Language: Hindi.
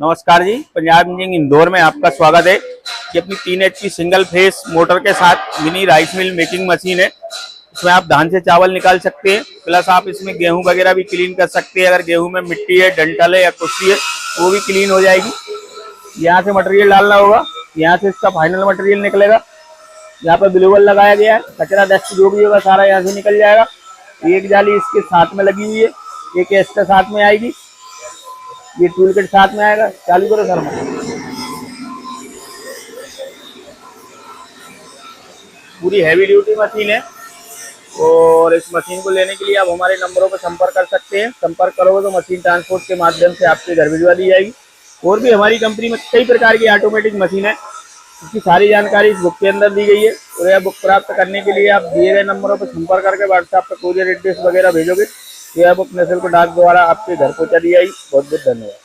नमस्कार जी, पंजाब इंजीनियरिंग इंदौर में आपका स्वागत है। ये अपनी 3 HP सिंगल फेस मोटर के साथ mini rice mill making machine है। इसमें आप धान से चावल निकाल सकते हैं, प्लस आप इसमें गेहूं वगैरह भी क्लीन कर सकते हैं। अगर गेहूं में मिट्टी है, डंठल है या कुछ है वो भी क्लीन हो जाएगी। यहाँ से मटेरियल डालना होगा, यहाँ से इसका फाइनल मटेरियल निकलेगा। यहाँ पर ब्लूबल लगाया गया है, कचरा डस्ट जो भी होगा सारा यहाँ से निकल जाएगा। एक जाली इसके साथ में लगी हुई है, एक एक्स्ट्रा साथ में आएगी। ये टूल किट साथ में आएगा। चालू करो सर। पूरी हैवी ड्यूटी मशीन है और इस मशीन को लेने के लिए आप हमारे नंबरों पर संपर्क कर सकते हैं। संपर्क करोगे तो मशीन ट्रांसपोर्ट के माध्यम से आपके घर भिजवा दी जाएगी। और भी हमारी कंपनी में कई प्रकार की ऑटोमेटिक मशीन है, इसकी सारी जानकारी इस बुक के अंदर दी गई है। और यह बुक प्राप्त करने के लिए आप दिए गए नंबरों पर संपर्क करके व्हाट्सएप पर कोरियर एड्रेस वगैरह भेजोगे तो यह बुक निःशुल्क डाक द्वारा आपके घर पहुंचा दी जाएगी। बहुत बहुत धन्यवाद।